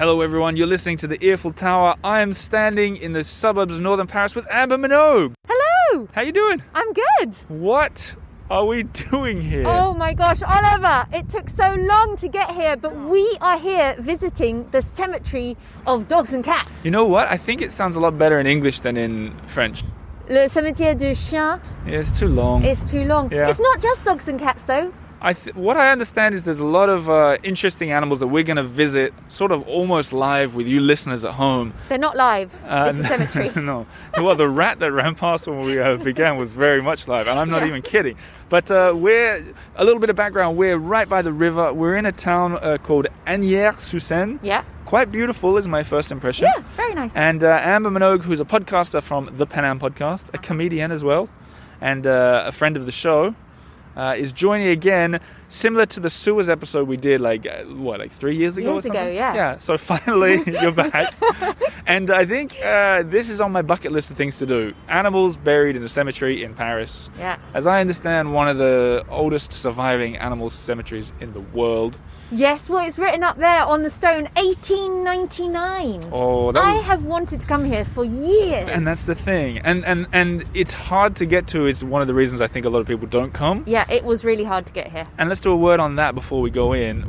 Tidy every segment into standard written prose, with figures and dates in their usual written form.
Hello everyone, you're listening to the Earful Tower. I am standing in the suburbs of northern Paris with Amber Minogue. Hello! How you doing? I'm good. What are we doing here? Oh my gosh, Oliver, it took so long to get here, but we are here visiting the cemetery of dogs and cats. You know what? I think it sounds a lot better in English than in French. Le cimetière de Chiens. Yeah, it's too long. It's too long. Yeah. It's not just dogs and cats though. What I understand is there's a lot of interesting animals that we're going to visit sort of almost live with you listeners at home. They're not live. It's a cemetery. No. Well, the rat that ran past when we began was very much live, and I'm not even kidding. But we're, a little bit of background, we're right by the river. We're in a town called Agnières-sur-Seine. Yeah. Quite beautiful is my first impression. Yeah, very nice. And Amber Minogue, who's a podcaster from the Paname podcast, a comedian as well, and a friend of the show, is joining again, similar to the Sewers episode we did like 3 years ago or something? Yeah, so finally you're back. And I think this is on my bucket list of things to do. Animals buried in a cemetery in Paris. Yeah. As I understand, one of the oldest surviving animal cemeteries in the world. Yes, well, it's written up there on the stone, 1899. Oh, I have wanted to come here for years. And that's the thing. And it's hard to get to is one of the reasons I think a lot of people don't come. Yeah, it was really hard to get here. And let's do a word on that before we go in.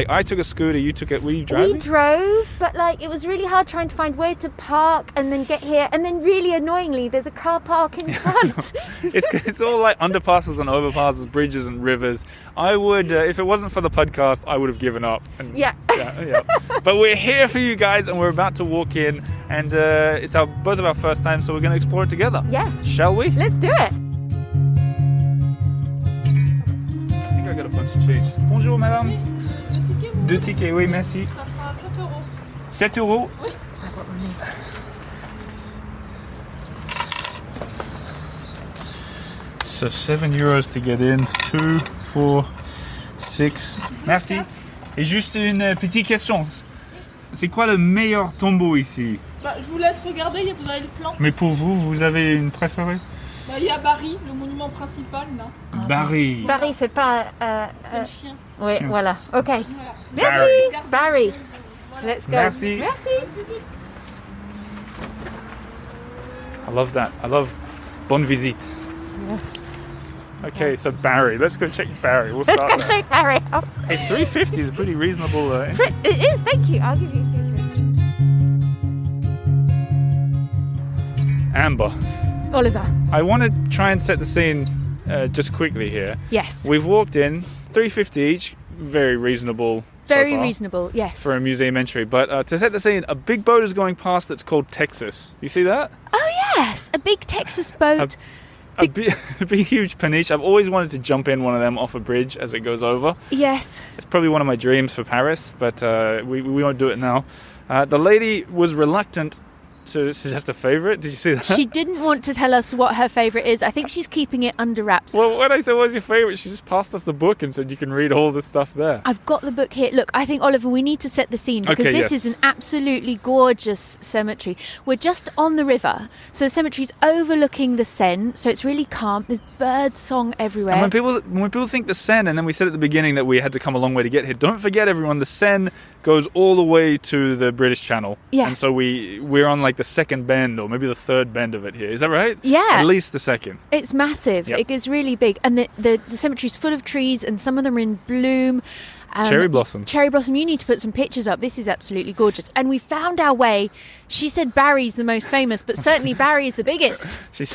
I took a scooter, you took it. Were you driving? We drove, but it was really hard trying to find where to park and then get here. And then really annoyingly, there's a car park in front. It's all like underpasses and overpasses, bridges and rivers. I would, if it wasn't for the podcast, I would have given up. And, yeah. But we're here for you guys, and we're about to walk in, and it's both of our first time, so we're going to explore it together. Yeah. Shall we? Let's do it. I think I got a bunch of change. Bonjour, madame. Deux tickets, oui, merci. Ça fera 7 euros. 7 euros? Oui. So 7 euros to get in. 2, 4, 6. Merci. Et juste une petite question. C'est quoi le meilleur tombeau ici? Je vous laisse regarder, vous avez le plan. Mais pour vous, vous avez une préférée? Il y a Barry, le monument principal là. Barry. Barry, c'est pas... C'est le chien. Oui, Chien. voilà. Ok. Voilà. Merci. Barry. Voilà. Let's go. Merci. Merci. I love that. I love bonne visite. Yeah. Okay, so Barry. Let's go check Barry. We'll Let's start go there. check Barry. Oh. Hey, 350 is a pretty reasonable... It is, thank you. I'll give you a few. Amber. Oliver. I want to try and set the scene just quickly here. Yes. We've walked in, $3.50 each, very reasonable. Very so far reasonable, yes. for a museum entry. But to set the scene, a big boat is going past that's called Texas. You see that? Oh yes, a big Texas boat. A big huge paniche. I've always wanted to jump in one of them off a bridge as it goes over. Yes. It's probably one of my dreams for Paris, but we won't do it now. The lady was reluctant to suggest a favourite. Did you see that? She didn't want to tell us what her favourite is. I think she's keeping it under wraps. Well, when I said, what's your favourite, she just passed us the book and said you can read all the stuff there. I've got the book here. Look, I think, Oliver, we need to set the scene because Okay, this yes. is an absolutely gorgeous cemetery. We're just on the river. So the cemetery's overlooking the Seine, so it's really calm. There's bird song everywhere. And when people think the Seine, and then we said at the beginning that we had to come a long way to get here, don't forget, everyone, the Seine goes all the way to the British Channel. Yeah. And so we're on like the second bend or maybe the third bend of it here. Is that right? Yeah. At least the second. It's massive. Yep. It is really big. And the cemetery's full of trees and some of them are in bloom. Cherry blossom. Cherry blossom. You need to put some pictures up. This is absolutely gorgeous. And we found our way. She said Barry's the most famous, but certainly Barry is the biggest. She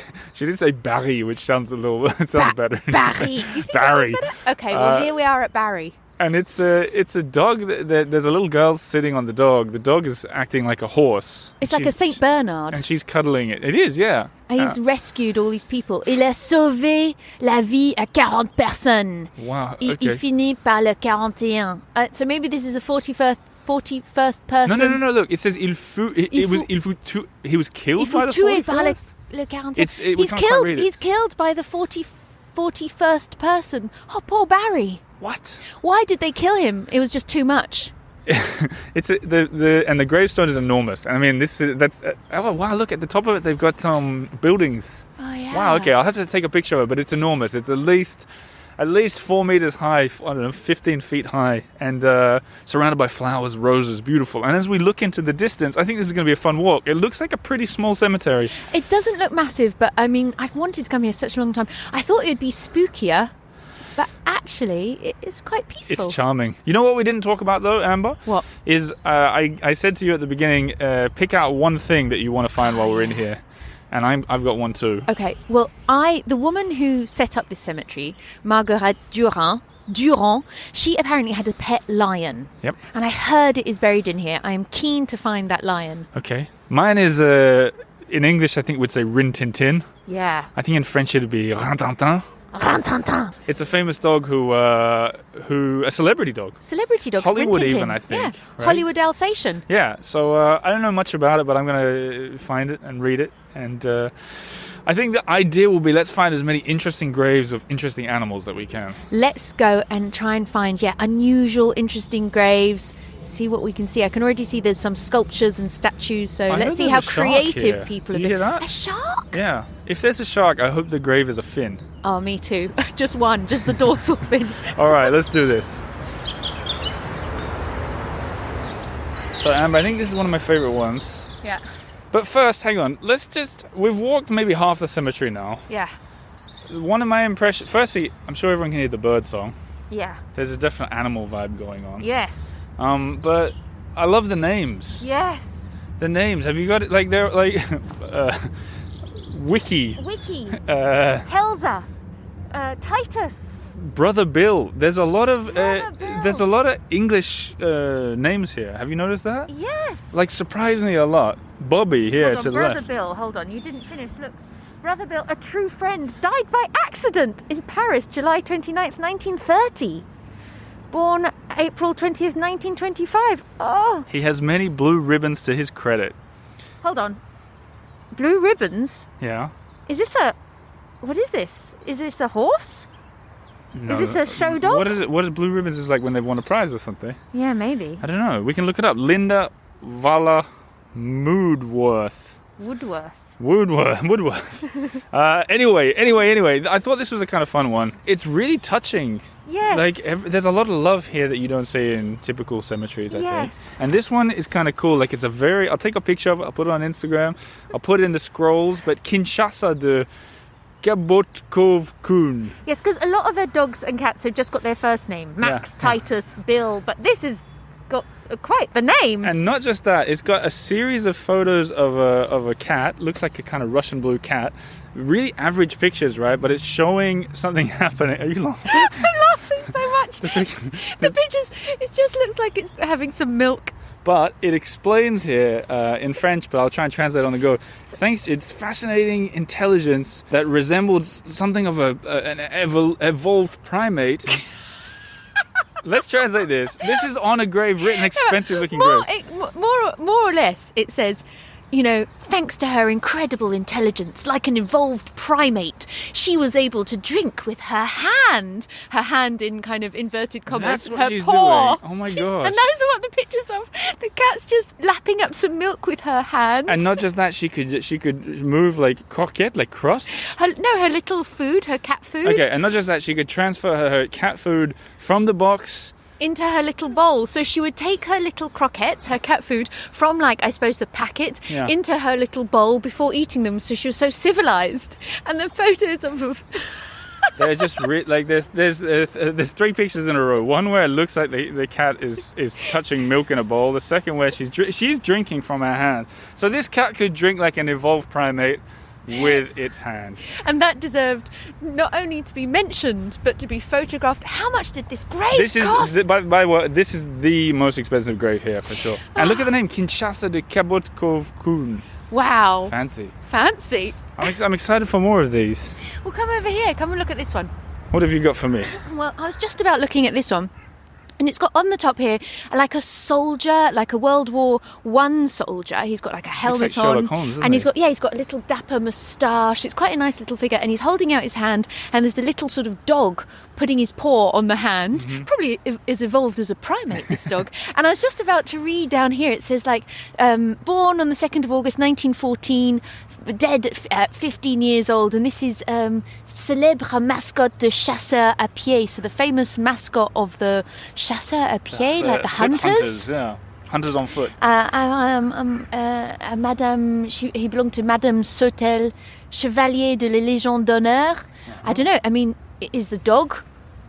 did say Barry, which sounds better. Barry. You think Barry. that sounds better? Okay, well, here we are at Barry. And it's a dog. There's a little girl sitting on the dog. The dog is acting like a horse. It's like a Saint Bernard. And she's cuddling it. It is, yeah. He's rescued all these people. Il a sauvé la vie à 40 personnes. Wow, Il okay. finit par le 41. So maybe this is the 41st person. No. Look, it says he was killed by the 41st? le 41. He's killed by the 41st person. Oh, poor Barry. What? Why did they kill him? It was just too much. It's the gravestone is enormous. I mean, oh wow! Look at the top of it. They've got buildings. Oh yeah. Wow. Okay, I'll have to take a picture of it, but it's enormous. It's at least at least 4 meters high, I don't know, 15 feet high, and surrounded by flowers, roses, beautiful. And as we look into the distance, I think this is going to be a fun walk. It looks like a pretty small cemetery. It doesn't look massive, but I mean, I've wanted to come here such a long time. I thought it would be spookier, but actually, it is quite peaceful. It's charming. You know what we didn't talk about though, Amber? What? Is I said to you at the beginning, pick out one thing that you want to find while we're in here. And I've got one too. Okay, well, the woman who set up this cemetery, Marguerite Durand, she apparently had a pet lion. Yep. And I heard it is buried in here. I am keen to find that lion. Okay. Mine is, in English, I think we'd say Rin Tin Tin. Yeah. I think in French it'd be Rintintin. Rintintin. It's a famous dog who a celebrity dog. Celebrity dog. Hollywood Rin Tin Tin. even, I think. Yeah. Right? Hollywood Alsatian. Yeah, so I don't know much about it, but I'm going to find it and read it. And I think the idea will be let's find as many interesting graves of interesting animals that we can. Let's go and try and find, unusual, interesting graves. See what we can see. I can already see there's some sculptures and statues, so let's see how creative people have been. Did you hear that? A shark? Yeah. If there's a shark, I hope the grave is a fin. Oh, me too. Just one, just the dorsal fin. All right, let's do this. So, Amber, I think this is one of my favorite ones. Yeah. But first, hang on. We've walked maybe half the cemetery now. Yeah. One of my impressions, firstly, I'm sure everyone can hear the bird song. Yeah. There's a definite animal vibe going on. Yes. But I love the names. Yes. The names. Have you got it? Like, they're like Wiki. Helza. Titus. Brother Bill. There's a lot of Brother Bill. English names here. Have you noticed that? Yes. Like surprisingly a lot. Bobby here to the Brother left. Bill. Hold on, you didn't finish. Look. Brother Bill, a true friend, died by accident in Paris, July 29th, 1930. Born April 20th, 1925. Oh. He has many blue ribbons to his credit. Hold on. Blue ribbons? Yeah. Is this what is this? Is this a horse? No, is this a show dog? What is it? What is blue ribbons? Is like when they've won a prize or something? Yeah, maybe. I don't know. We can look it up. Linda Vala Moodworth. Woodworth. Anyway. I thought this was a kind of fun one. It's really touching. Yes. Like, there's a lot of love here that you don't see in typical cemeteries, I think. Yes. And this one is kind of cool. Like, I'll take a picture of it. I'll put it on Instagram. I'll put it in the scrolls. But Kinshasa de Kabotkov-kun. Yes, because a lot of their dogs and cats have just got their first name. Max, Yeah. Titus, Bill. But this has got quite the name. And not just that, it's got a series of photos of a cat. Looks like a kind of Russian blue cat. Really average pictures, right? But it's showing something happening. Are you laughing? I'm laughing so much. The pictures, it just looks like it's having some milk. But it explains here in French, but I'll try and translate on the go. It's fascinating intelligence that resembles something of an evolved primate. Let's translate this. This is on a grave, written expensive looking grave. More or less, it says, thanks to her incredible intelligence, like an evolved primate, she was able to drink with her hand. Her hand in kind of inverted commas. That's what her she's paw. doing. Oh my gosh. And those are what the pictures of. The cat's just lapping up some milk with her hand. And not just that, she could move like croquette, like crusts. Her little food, her cat food. Okay, and not just that, she could transfer her cat food from the box into her little bowl. So she would take her little croquettes, her cat food, from I suppose the packet, into her little bowl before eating them. So she was so civilized. And the photos of they're just there's three pictures in a row. One where it looks like the cat is touching milk in a bowl. The second where she's drinking from her hand. So this cat could drink like an evolved primate with its hand. And that deserved not only to be mentioned, but to be photographed. How much did this grave cost? By the way, this is the most expensive grave here for sure. And look at the name, Kinshasa de Kabotkov-kun. Wow. Fancy. I'm excited for more of these. Well, come over here. Come and look at this one. What have you got for me? Well, I was just about looking at this one. And it's got on the top here like a soldier, like a World War I soldier. He's got like a helmet Looks like on, Sherlock Holmes, and doesn't he's got a little dapper moustache. It's quite a nice little figure, and he's holding out his hand, and there's a little sort of dog putting his paw on the hand. Mm-hmm. Probably is evolved as a primate, this dog. And I was just about to read down here. It says born on the 2nd of August 1914. dead at 15 years old, and this is célèbre mascotte de chasseurs à pied. So the famous mascot of the chasseurs à pied, like the hunters. Hunters on foot. Madame, he belonged to Madame Sautel, Chevalier de la Légion d'honneur. I don't know. I mean, is the dog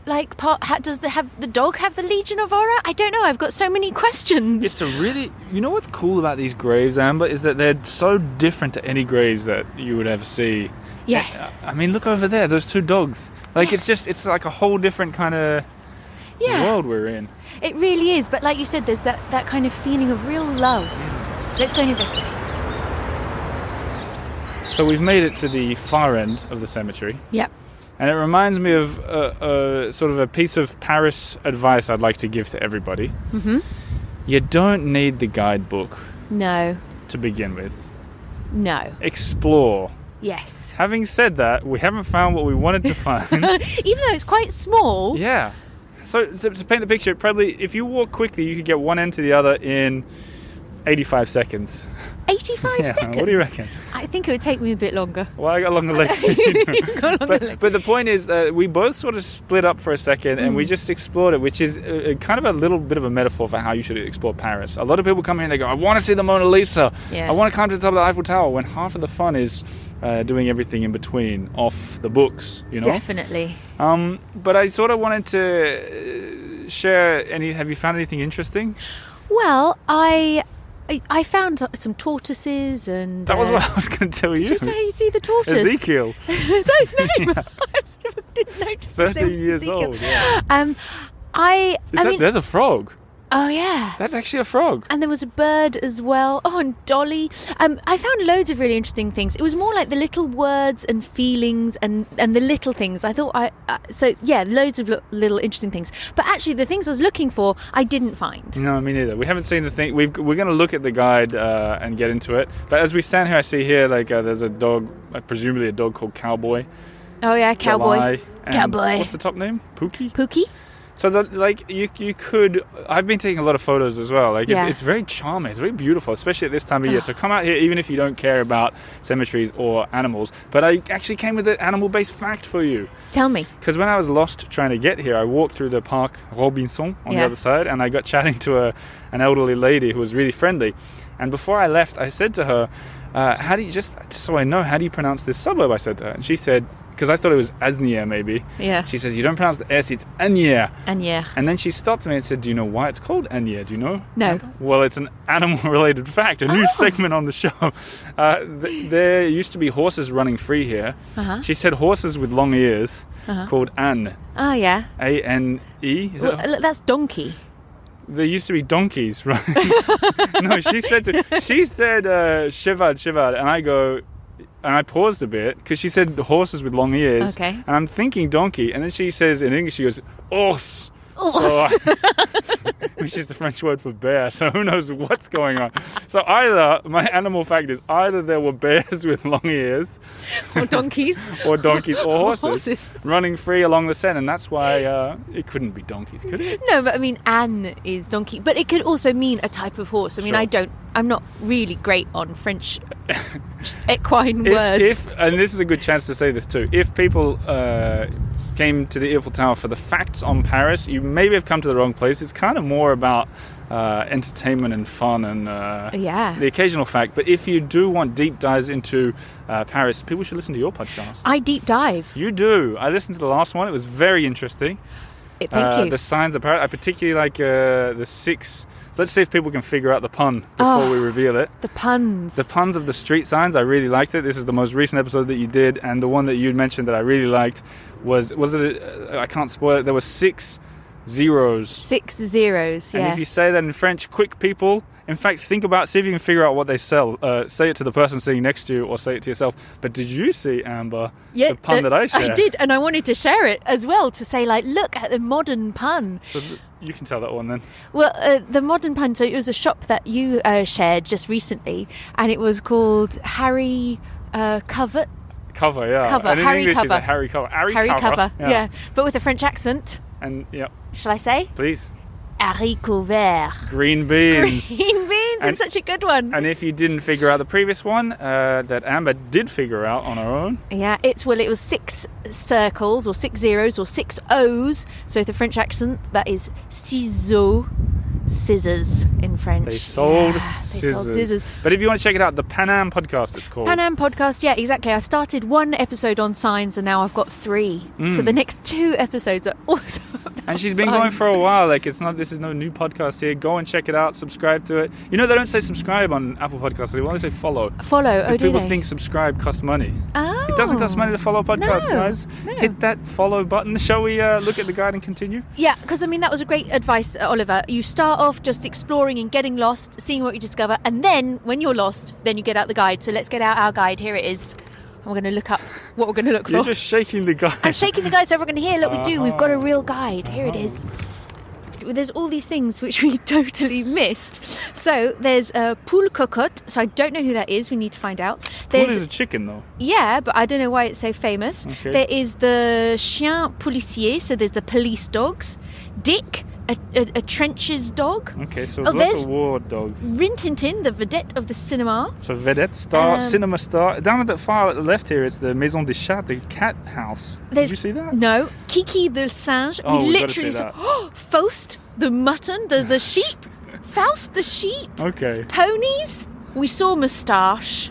like part? Does the dog have the Legion of Honor? I don't know. I've got so many questions. It's a really, you know what's cool about these graves, Amber, is that they're so different to any graves that you would ever see. Yes. I mean, look over there, those two dogs. Like, it's like a whole different kind of world we're in. It really is. But like you said, there's that kind of feeling of real love. Let's go and investigate. So we've made it to the far end of the cemetery. Yep. And it reminds me of sort of a piece of Paris advice I'd like to give to everybody. Mm-hmm. You don't need the guidebook. No. To begin with. No. Explore. Yes. Having said that, we haven't found what we wanted to find. Even though it's quite small. Yeah. So to paint the picture, probably if you walk quickly, you could get one end to the other in 85 seconds. 85 seconds? What do you reckon? I think it would take me a bit longer. Well, I got longer legs. You've got longer legs. But the point is, we both sort of split up for a second and we just explored it, which is kind of a little bit of a metaphor for how you should explore Paris. A lot of people come here and they go, I want to see the Mona Lisa. Yeah. I want to climb to the top of the Eiffel Tower, when half of the fun is doing everything in between, off the books, you know? Definitely. But I sort of wanted to share have you found anything interesting? Well, I found some tortoises and... That was what I was going to tell you. Did you say you see the tortoise? Ezekiel. Is that his name? Yeah. I didn't notice his name 13 was years Ezekiel. old, yeah. There's a frog. Oh, yeah. That's actually a frog. And there was a bird as well. Oh, and Dolly. I found loads of really interesting things. It was more like the little words and feelings and the little things. I thought loads of little interesting things. But actually, the things I was looking for, I didn't find. No, me neither. We haven't seen the thing. We're going to look at the guide and get into it. But as we stand here, I see here, there's a dog, presumably a dog called Cowboy. Oh, yeah, Cowboy. July, Cowboy. What's the top name? Pookie? Pookie? So you could. I've been taking a lot of photos as well. It's very charming. It's very beautiful, especially at this time of year. So come out here, even if you don't care about cemeteries or animals. But I actually came with an animal-based fact for you. Tell me. Because when I was lost trying to get here, I walked through the Parc Robinson on the other side, and I got chatting to an elderly lady who was really friendly. And before I left, I said to her, "How do you just so I know, how do you pronounce this suburb?" I said to her, and she said, because I thought it was Asnières maybe. Yeah. She says, you don't pronounce the S, it's Asnières. Asnières. And then she stopped me and said, do you know why it's called Asnières? Do you know? No. Well, it's an animal-related fact, a new segment on the show. There used to be horses running free here. Uh-huh. She said horses with long ears called Âne. Oh, yeah. A-N-E? That's donkey. There used to be donkeys, right? No, she said cheval, and I go... And I paused a bit because she said horses with long ears. Okay. And I'm thinking donkey. And then she says in English, she goes, horse. Which is the French word for bear. So who knows what's going on. So my animal fact is either there were bears with long ears. Or donkeys. or horses. Running free along the Seine. And that's why it couldn't be donkeys, could it? No, but I mean, Âne is donkey. But it could also mean a type of horse. I mean, Sure. I'm not really great on French equine words. And this is a good chance to say this too. If people came to the Eiffel Tower for the facts on Paris, you maybe have come to the wrong place. It's kind of more about entertainment and fun and the occasional fact. But if you do want deep dives into Paris, people should listen to your podcast. I deep dive. You do. I listened to the last one. It was very interesting. Thank you. The signs of Paris. I particularly like the 6... Let's see if people can figure out the pun before we reveal it. The puns. The puns of the street signs. I really liked it. This is the most recent episode that you did, and the one that you mentioned that I really liked was it? I can't spoil it. There were 6 zeros. 6 zeros. Yeah. And if you say that in French, quick people. In fact, see if you can figure out what they sell. Say it to the person sitting next to you, or say it to yourself. But did you see, Amber, the pun that I shared? I did, and I wanted to share it as well to say, look at the modern pun. So you can tell that one then. Well, the modern pun. So it was a shop that you shared just recently, and it was called Harry Cover. Cover, yeah. Cover. And in Harry English, Cover. it's a Harry Cover. Harry Cover. Yeah, but with a French accent. And yeah. Shall I say? Please. haricots verts. Green beans. Green beans is such a good one. And if you didn't figure out the previous one, that Amber did figure out on her own. Yeah, it was 6 circles or 6 zeros or 6 O's. So with the French accent, that is ciseaux. Scissors in French. They sold scissors. They sold scissors. But if you want to check it out, the Paname podcast it's called. Paname podcast, yeah, exactly. I started 1 episode on signs and now I've got 3. So the next 2 episodes are also about And she's been signs. going for a while. Like this is no new podcast here. Go and check it out. Subscribe to it. You know they don't say subscribe on Apple Podcasts. They only say follow. Follow. Because do people they? think subscribe costs money. Oh. It doesn't cost money to follow a podcast, No, guys. no. Hit that follow button. Shall we look at the guide and continue? Yeah, because I mean that was a great advice, Oliver. You start off just exploring and getting lost, seeing what you discover, and then when you're lost, then you get out the guide. So let's get out our guide. Here it is. I'm going to look up what we're going to look You're for. just shaking the guide. I'm shaking the guide so everyone can hear. Look, we do. We've got a real guide. Here it is. There's all these things which we totally missed. So there's a poule cocotte. So I don't know who that is. We need to find out. Poule is a chicken, though. Yeah, but I don't know why it's so famous. Okay. There is the chien policier. So there's the police dogs. Dick, a trenches dog. Okay, so Oh, lots there's- of war dogs. Rin Tin Tin, the vedette of the cinema. So vedette star, Um, cinema star. Down at the far at the left here, it's the Maison des Chats, the cat house. Did There's- you see that? No, Kiki the singe. Oh, we we've gotta literally see saw that. Faust the mutton, the sheep. Faust the sheep. Okay. Ponies. We saw Moustache,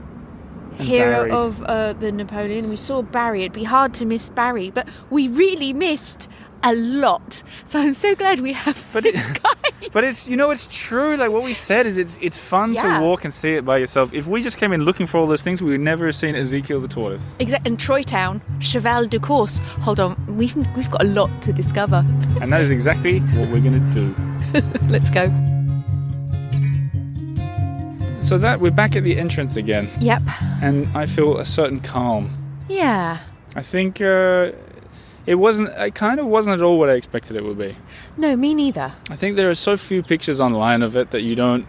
And hero Barry. of the Napoleon. We saw Barry. It'd be hard to miss Barry, but we really missed a lot. So I'm so glad we have this guide. But it's true. Like what we said is it's fun Yeah. to walk and see it by yourself. If we just came in looking for all those things, we would never have seen Ezekiel the tortoise. Exactly. And Troy Town, Cheval de Course. Hold on, we've got a lot to discover. And that is exactly what we're going to do. Let's go. So that we're back at the entrance again, Yep. and I feel a certain calm. Yeah. I think it kind of wasn't at all what I expected it would be. No, me neither. I think there are so few pictures online of it that you don't,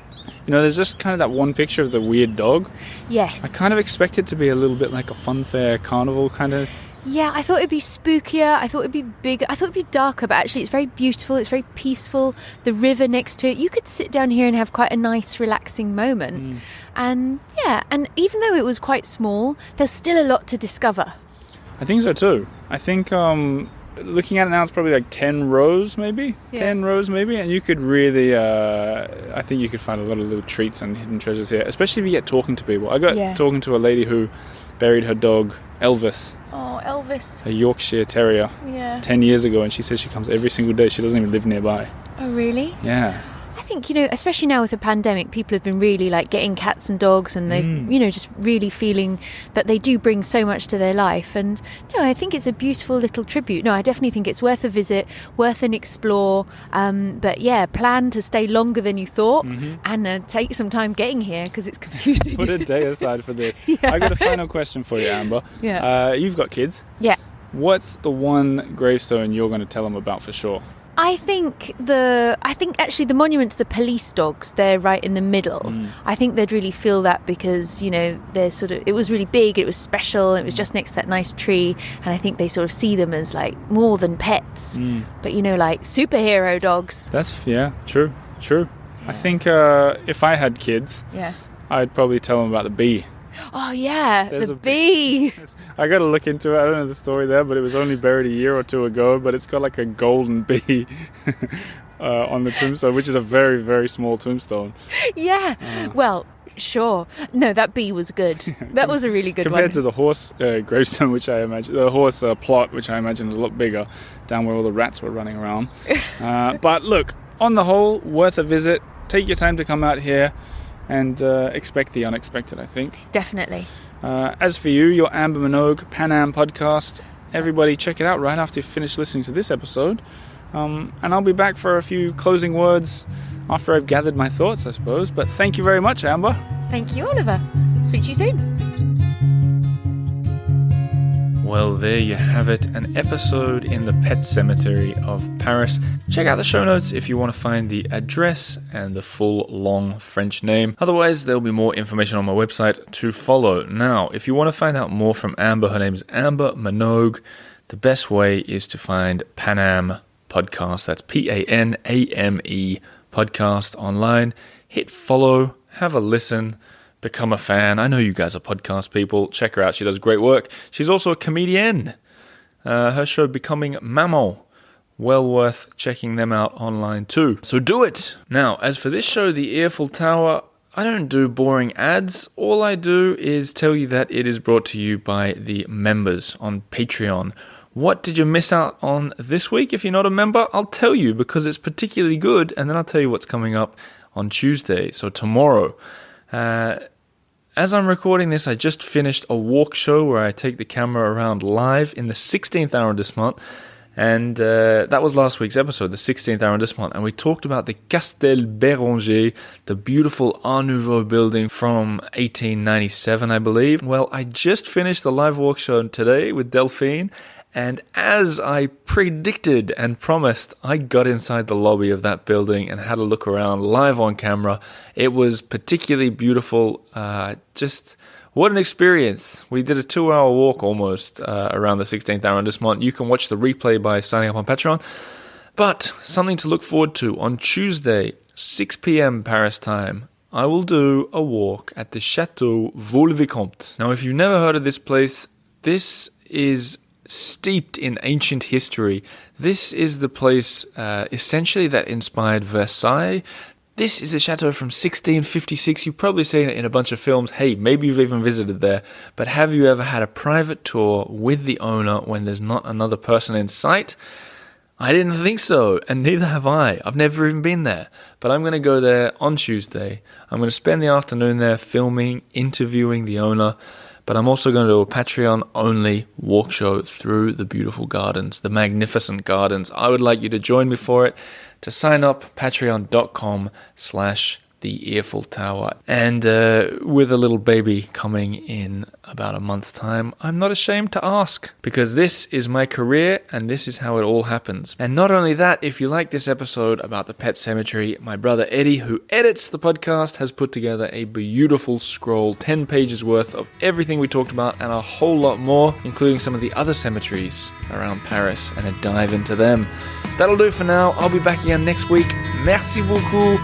there's just kind of that one picture of the weird dog. Yes. I kind of expect it to be a little bit like a fun fair carnival kind of. Yeah, I thought it'd be spookier. I thought it'd be bigger. I thought it'd be darker, but actually it's very beautiful. It's very peaceful. The river next to it. You could sit down here and have quite a nice, relaxing moment. And yeah, and even though it was quite small, there's still a lot to discover. I think so too. I think looking at it now, it's probably like 10 rows maybe. Yeah. 10 rows maybe. And you could really, I think you could find a lot of little treats and hidden treasures here, especially if you get talking to people. I got talking to a lady who buried her dog, Elvis, Oh, Elvis. a Yorkshire Terrier, Yeah. 10 years ago. And she says she comes every single day. She doesn't even live nearby. Oh, really? Yeah. I think, especially now with the pandemic, people have been really like getting cats and dogs and they've, just really feeling that they do bring so much to their life. And no, I think it's a beautiful little tribute. No, I definitely think it's worth a visit, worth an explore. But yeah, plan to stay longer than you thought and take some time getting here because it's confusing. Put a day aside for this. Yeah. I got a final question for you, Amber. Yeah. You've got kids. Yeah. What's the one gravestone you're going to tell them about for sure? I think actually the monument to the police dogs, they're right in the middle. I think they'd really feel that because, they're it was really big, it was special, it was just next to that nice tree, and I think they sort of see them as like more than pets. But like superhero dogs. That's, true. Yeah. I think if I had kids, I'd probably tell them about the bee. Oh yeah, There's the a bee. I got to look into it. I don't know the story there, but it was only buried a year or two ago. But it's got like a golden bee on the tombstone, which is a very, very small tombstone. Yeah. Well, sure. No, that bee was good. That was a really good one. Compared to the horse gravestone, which I imagine, the horse plot, which I imagine was a lot bigger, down where all the rats were running around. But look, on the whole, worth a visit. Take your time to come out here. And expect the unexpected, I think. Definitely. As for you, your Amber Minogue Paname podcast, everybody check it out right after you finish listening to this episode. And I'll be back for a few closing words after I've gathered my thoughts, I suppose. But thank you very much, Amber. Thank you, Oliver. Speak to you soon. Well, there you have it, an episode in the Pet Cemetery of Paris. Check out the show notes if you want to find the address and the full long French name. Otherwise, there'll be more information on my website to follow. Now, if you want to find out more from Amber, her name is Amber Minogue. The best way is to find Paname Podcast. That's Paname Podcast online. Hit follow, have a listen, become a fan. I know you guys are podcast people. Check her out. She does great work. She's also a comedienne. Her show, Becoming Maman. Well worth checking them out online too. So do it! Now, as for this show, The Earful Tower, I don't do boring ads. All I do is tell you that it is brought to you by the members on Patreon. What did you miss out on this week? If you're not a member, I'll tell you because it's particularly good, and then I'll tell you what's coming up on Tuesday, so tomorrow. As I'm recording this, I just finished a walk show where I take the camera around live in the 16th arrondissement. And that was last week's episode, the 16th arrondissement. And we talked about the Castel Béranger, the beautiful Art Nouveau building from 1897, I believe. Well, I just finished the live walk show today with Delphine. And as I predicted and promised, I got inside the lobby of that building and had a look around live on camera. It was particularly beautiful. What an experience. We did a 2-hour walk almost around the 16th arrondissement. You can watch the replay by signing up on Patreon. But something to look forward to. On Tuesday, 6 p.m. Paris time, I will do a walk at the Château Vaux-le-Vicomte. Now, if you've never heard of this place, this is steeped in ancient history. This is the place essentially that inspired Versailles. This is a chateau from 1656. You've probably seen it in a bunch of films. Hey, maybe you've even visited there. But have you ever had a private tour with the owner when there's not another person in sight? I didn't think so, and neither have I. I've never even been there. But I'm going to go there on Tuesday. I'm going to spend the afternoon there filming, interviewing the owner. But I'm also going to do a Patreon-only walk show through the beautiful gardens, the magnificent gardens. I would like you to join me for it. To sign up, patreon.com/The Earful Tower. And with a little baby coming in about a month's time, I'm not ashamed to ask, because this is my career and this is how it all happens. And not only that, if you like this episode about the pet cemetery, my brother Eddie, who edits the podcast, has put together a beautiful scroll, 10 pages worth of everything we talked about and a whole lot more, including some of the other cemeteries around Paris and a dive into them. That'll do for now. I'll be back again next week. Merci beaucoup.